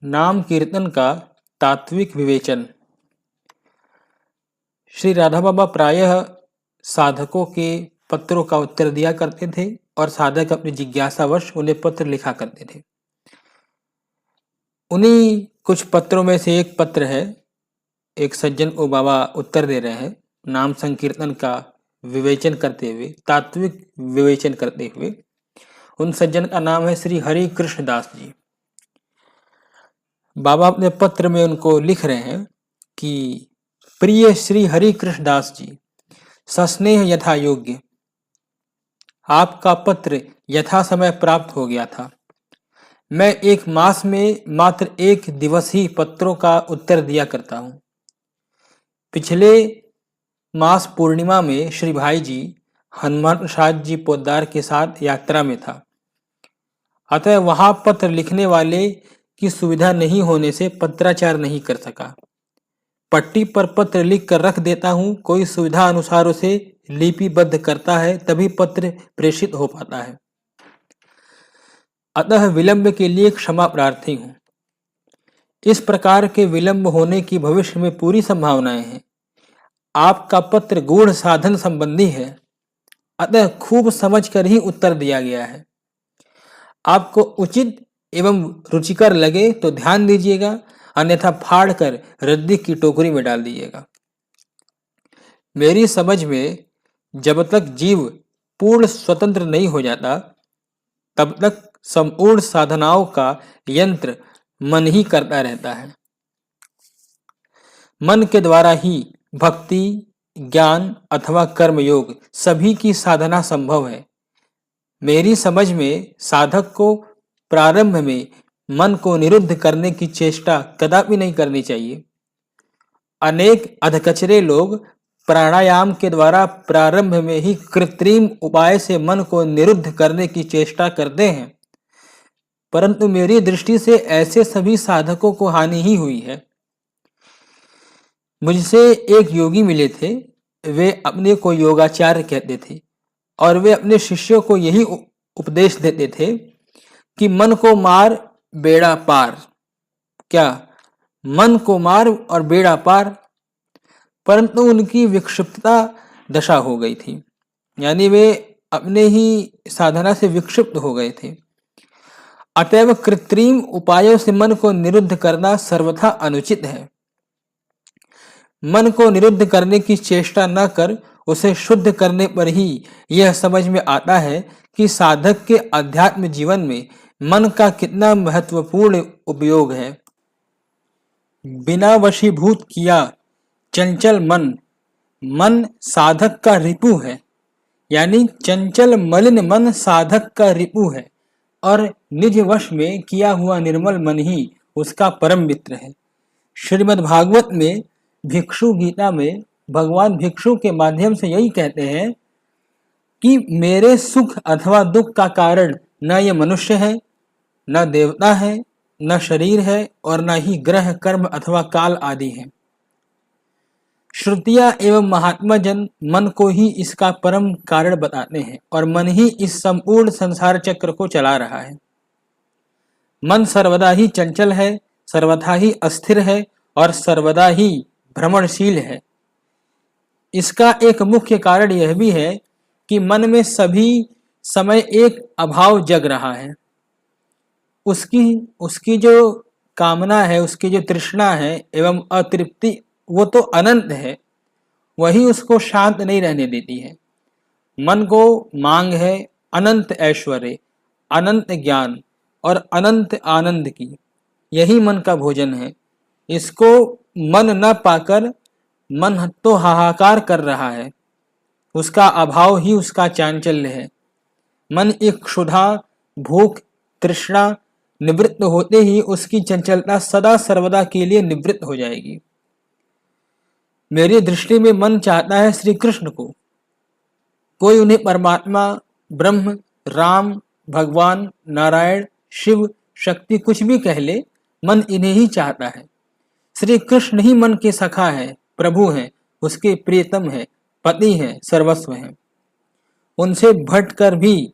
नाम कीर्तन का तात्विक विवेचन। श्री राधा बाबा प्रायः साधकों के पत्रों का उत्तर दिया करते थे और साधक अपनी जिज्ञासावश उन्हें पत्र लिखा करते थे। उन्हीं कुछ पत्रों में से एक पत्र है, एक सज्जन को बाबा उत्तर दे रहे हैं नाम संकीर्तन का विवेचन करते हुए, तात्विक विवेचन करते हुए। उन सज्जन का नाम है श्री हरि कृष्ण दास जी। बाबा अपने पत्र में उनको लिख रहे हैं कि प्रिय श्री हरि कृष्ण दास जी, सस्नेह यथा योग्य, आपका पत्र यथा समय प्राप्त हो गया था। मैं एक मास में मात्र एक दिवस ही पत्रों का उत्तर दिया करता हूँ। पिछले मास पूर्णिमा में श्री भाई जी हनुमान प्रसाद जी पोद्दार के साथ यात्रा में था, अतः वहां पत्र लिखने वाले की सुविधा नहीं होने से पत्राचार नहीं कर सका। पट्टी पर पत्र लिख कर रख देता हूँ, कोई सुविधा अनुसार उसे लिपिबद्ध करता है तभी पत्र प्रेषित हो पाता है। अतः विलंब के लिए क्षमा प्रार्थी हूँ। इस प्रकार के विलंब होने की भविष्य में पूरी संभावनाएं हैं। आपका पत्र गूढ़ साधन संबंधी है, अतः खूब समझकर ही उत्तर दिया गया है। आपको उचित एवं रुचिकर लगे तो ध्यान दीजिएगा, अन्यथा फाड़ कर रद्दी की टोकरी में डाल दीजिएगा। मेरी समझ में जब तक जीव पूर्ण स्वतंत्र नहीं हो जाता, तब तक संपूर्ण साधनाओं का यंत्र मन ही करता रहता है। मन के द्वारा ही भक्ति, ज्ञान अथवा कर्मयोग सभी की साधना संभव है। मेरी समझ में साधक को प्रारंभ में मन को निरुद्ध करने की चेष्टा कदापि नहीं करनी चाहिए। अनेक अधकचरे लोग प्राणायाम के द्वारा प्रारंभ में ही कृत्रिम उपाय से मन को निरुद्ध करने की चेष्टा करते हैं, परंतु मेरी दृष्टि से ऐसे सभी साधकों को हानि ही हुई है। मुझसे एक योगी मिले थे, वे अपने को योगाचार्य कहते थे और वे अपने शिष्यों को यही उपदेश देते थे कि मन को मार बेड़ा पार। क्या मन को मार और बेड़ा पार? परंतु उनकी विक्षिप्तता दशा हो गई थी, यानी वे अपने ही साधना से विक्षिप्त हो गए थे। अतएव कृत्रिम उपायों से मन को निरुद्ध करना सर्वथा अनुचित है। मन को निरुद्ध करने की चेष्टा न कर उसे शुद्ध करने पर ही यह समझ में आता है कि साधक के अध्यात्म जीवन में मन का कितना महत्वपूर्ण उपयोग है। बिना वशीभूत किया चंचल मन, मन साधक का रिपु है, यानी चंचल मलिन मन साधक का रिपु है और निज वश में किया हुआ निर्मल मन ही उसका परम मित्र है। श्रीमद् भागवत में भिक्षु गीता में भगवान भिक्षु के माध्यम से यही कहते हैं कि मेरे सुख अथवा दुख का कारण न ये मनुष्य है, न देवता है, न शरीर है और न ही ग्रह कर्म अथवा काल आदि है। श्रुतियां एवं महात्मा जन मन को ही इसका परम कारण बताते हैं और मन ही इस संपूर्ण संसार चक्र को चला रहा है। मन सर्वदा ही चंचल है, सर्वथा ही अस्थिर है और सर्वदा ही भ्रमणशील है। इसका एक मुख्य कारण यह भी है कि मन में सभी समय एक अभाव जग रहा है। उसकी जो कामना है, उसकी जो तृष्णा है एवं अतृप्ति, वो तो अनंत है, वही उसको शांत नहीं रहने देती है। मन को मांग है अनंत ऐश्वर्य, अनंत ज्ञान और अनंत आनंद की, यही मन का भोजन है। इसको मन न पाकर मन तो हाहाकार कर रहा है, उसका अभाव ही उसका चांचल्य है। मन एक क्षुधा, भूख, तृष्णा निवृत्त होते ही उसकी चंचलता सदा सर्वदा के लिए निवृत्त हो जाएगी। मेरी दृष्टि में मन चाहता है श्री कृष्ण को। कोई उन्हें परमात्मा, ब्रह्म, राम, भगवान, नारायण, शिव, शक्ति कुछ भी कह ले, मन इन्हें ही चाहता है। श्री कृष्ण ही मन के सखा है, प्रभु हैं, उसके प्रियतम है, पति हैं, सर्वस्व हैं। उनसे भटकर भी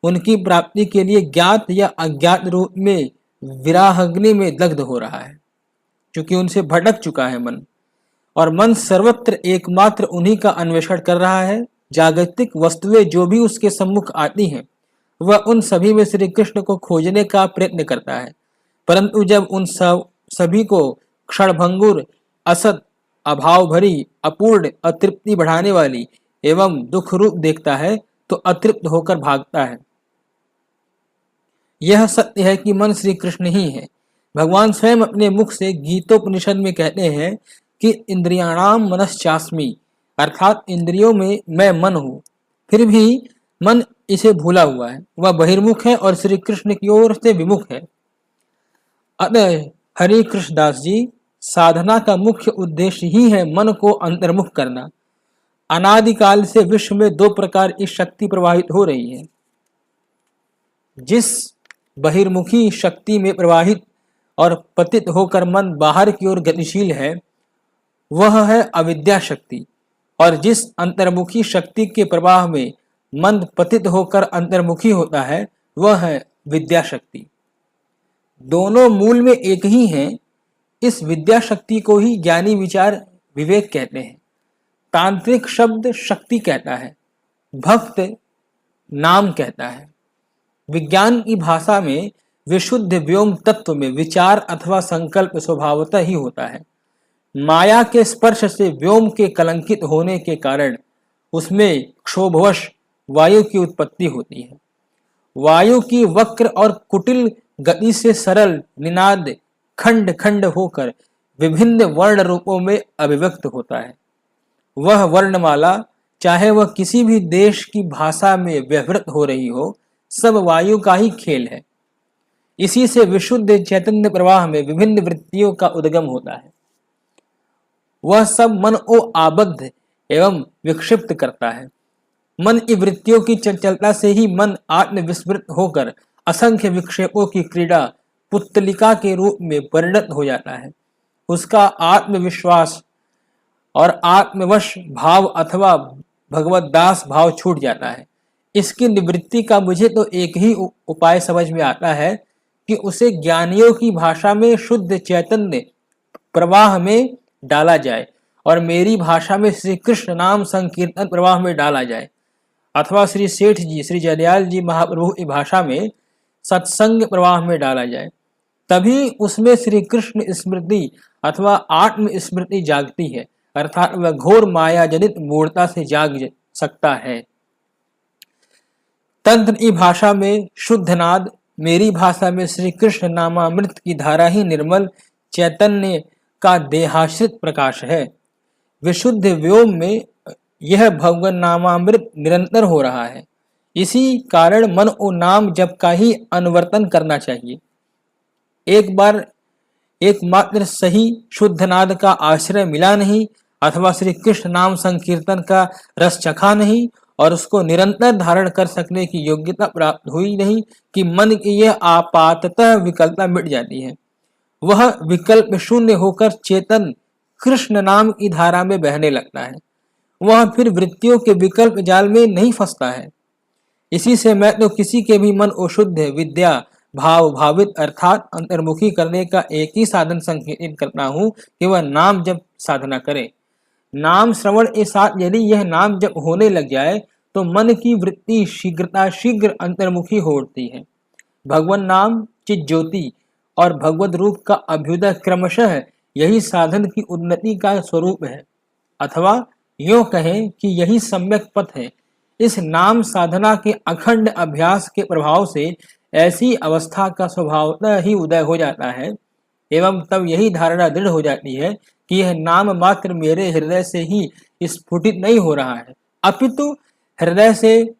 उनकी प्राप्ति के लिए ज्ञात या अज्ञात रूप में विराहाग्नि में दग्ध हो रहा है, क्योंकि उनसे भटक चुका है मन। और मन सर्वत्र एकमात्र उन्हीं का अन्वेषण कर रहा है। जागतिक वस्तुएं जो भी उसके सम्मुख आती हैं, वह उन सभी में श्री कृष्ण को खोजने का प्रयत्न करता है, परंतु जब उन सभी को क्षणभंगुर, असत, अभाव भरी, अपूर्ण, अतृप्ति बढ़ाने वाली एवं दुख रूप देखता है तो अतृप्त होकर भागता है। यह सत्य है कि मन श्री कृष्ण ही है। भगवान स्वयं अपने मुख से गीतोपनिषद में कहते हैं कि इंद्रियाणाम मनश्चास्मि, अर्थात इंद्रियों में मैं मन हूँ। फिर भी मन इसे भूला हुआ है, वह बहिर्मुख है और श्री कृष्ण की ओर से विमुख है। अतः हरि कृष्ण दास जी, साधना का मुख्य उद्देश्य ही है मन को अंतर्मुख करना। अनादिकाल से विश्व में दो प्रकार की शक्ति प्रवाहित हो रही है। जिस बहिर्मुखी शक्ति में प्रवाहित और पतित होकर मन बाहर की ओर गतिशील है, वह है अविद्या शक्ति, और जिस अंतर्मुखी शक्ति के प्रवाह में मन पतित होकर अंतर्मुखी होता है, वह है विद्या शक्ति। दोनों मूल में एक ही हैं। इस विद्या शक्ति को ही ज्ञानी विचार विवेक कहते हैं। तांत्रिक शब्द शक्ति कहता है, भक्त नाम कहता है। विज्ञान की भाषा में विशुद्ध व्योम तत्व में विचार अथवा संकल्प स्वभावतः ही होता है। माया के स्पर्श से व्योम के कलंकित होने के कारण उसमें क्षोभवश वायु की उत्पत्ति होती है। वायु की वक्र और कुटिल गति से सरल निनाद खंड खंड होकर विभिन्न वर्ण रूपों में अभिव्यक्त होता है। वह वर्णमाला, चाहे वह किसी भी देश की भाषा में व्यवहृत हो रही हो, सब वायु का ही खेल है। इसी से विशुद्ध चैतन्य प्रवाह में विभिन्न वृत्तियों का उद्गम होता है। वह सब मन को आबद्ध एवं विक्षिप्त करता है। मन की वृत्तियों की चंचलता से ही मन आत्मविस्मृत होकर असंख्य विक्षेपों की क्रीड़ा पुतलिका के रूप में परिणत हो जाता है। उसका आत्मविश्वास और आत्मवश भाव अथवा भगवद्दास भाव छूट जाता है। इसकी निवृत्ति का मुझे तो एक ही उपाय समझ में आता है कि उसे ज्ञानियों की भाषा में शुद्ध चैतन्य प्रवाह में डाला जाए और मेरी भाषा में श्री कृष्ण नाम संकीर्तन प्रवाह में डाला जाए, अथवा श्री सेठ जी, श्री जयदयाल जी महाप्रभु की भाषा में सत्संग प्रवाह में डाला जाए। तभी उसमें श्री कृष्ण स्मृति अथवा आत्म स्मृति जागती है, अर्थात वह घोर माया जनित मूर्ता से जाग सकता है। तंत्र की भाषा में शुद्ध नाद, मेरी भाषा में श्री कृष्ण नामामृत की धारा ही निर्मल चैतन्य का देहाश्रित प्रकाश है। विशुद्ध व्योम में यह भगवान नामामृत निरंतर हो रहा है। इसी कारण मन और नाम जप का ही अनुवर्तन करना चाहिए। एक बार एकमात्र सही शुद्ध नाद का आश्रय मिला नहीं अथवा श्री कृष्ण नाम संकीर्तन का रस चखा नहीं और उसको निरंतर धारण कर सकने की योग्यता प्राप्त हुई नहीं कि मन की यह आपाततः विकल्पता मिट जाती है। वह विकल्प शून्य होकर चेतन कृष्ण नाम की धारा में बहने लगता है। वह फिर वृत्तियों के विकल्प जाल में नहीं फंसता है। इसी से मैं तो किसी के भी मन को शुद्ध विद्या भाव भावित अर्थात अंतर्मुखी करने का एक ही साधन संकेतित करता हूँ कि वह नाम जप साधना करे। नाम श्रवण के साथ यदि यह नाम जप होने लग जाए तो मन की वृत्ति शीघ्र अंतर्मुखी हो उठती है। भगवान नाम, चित ज्योति और भगवद रूप का अभ्युदय क्रमशः यही साधन की उन्नति का स्वरूप है, अथवा यूं कहें कि यही सम्यक पथ है। इस नाम साधना के अखंड अभ्यास के प्रभाव से ऐसी अवस्था का स्वभावतः ही उदय हो जाता है एवं तब यही धारणा दृढ़ हो जाती है कि यह नाम मात्र मेरे हृदय से ही स्फुटित नहीं हो रहा है, अपितु हृदय से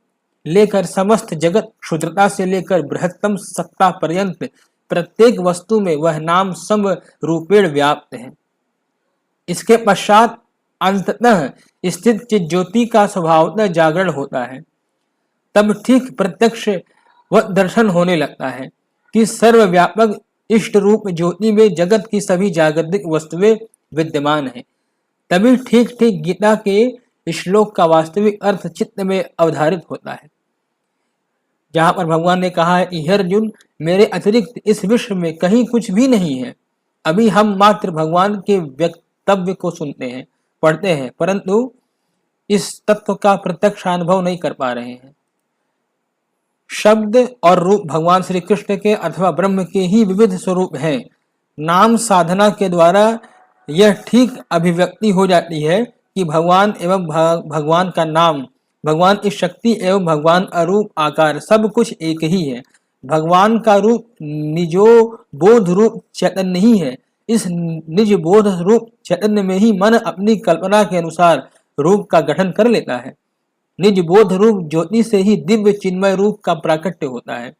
लेकर समस्त जगत, क्षुद्रता से लेकर बृहत्तम सत्ता पर्यंत प्रत्येक वस्तु में वह नाम सम रूपेण व्याप्त है। इसके पश्चात अंततः स्थित चित ज्योति का स्वभावतः जागरण होता है। तब ठीक प्रत्यक्ष व दर्शन होने लगता है कि सर्वव्यापक इष्ट रूप ज्योति में जगत की सभी जागतिक वस्तुएं विद्यमान हैं। तभी ठीक ठीक गीता के श्लोक का वास्तविक अर्थ चित्त में अवधारित होता है। जहां पर भगवान ने कहा है कि हे अर्जुन, मेरे अतिरिक्त इस विश्व में कहीं कुछ भी नहीं है। अभी हम मात्र भगवान के वक्तव्य को सुनते हैं, पढ़ते हैं, परंतु इस तत्व का प्रत्यक्ष अनुभव नहीं कर पा रहे हैं। शब्द और रूप भगवान श्री कृष्ण के अथवा ब्रह्म के ही विविध स्वरूप हैं। नाम साधना के द्वारा यह ठीक अभिव्यक्ति हो जाती है कि भगवान एवं भगवान का नाम, भगवान की शक्ति एवं भगवान अरूप आकार सब कुछ एक ही है। भगवान का रूप निजो बोध रूप चैतन्य ही है। इस निज बोध रूप चैतन्य में ही मन अपनी कल्पना के अनुसार रूप का गठन कर लेता है। निज बोध रूप ज्योति से ही दिव्य चिन्मय रूप का प्राकट्य होता है।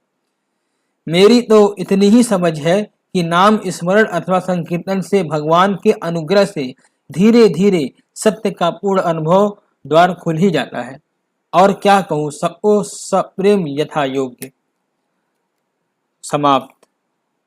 मेरी तो इतनी ही समझ है कि नाम स्मरण अथवा संकीर्तन से भगवान के अनुग्रह से धीरे धीरे सत्य का पूर्ण अनुभव द्वार खुल ही जाता है। और क्या कहूँ, सबको सप्रेम यथा योग्य। समाप्त।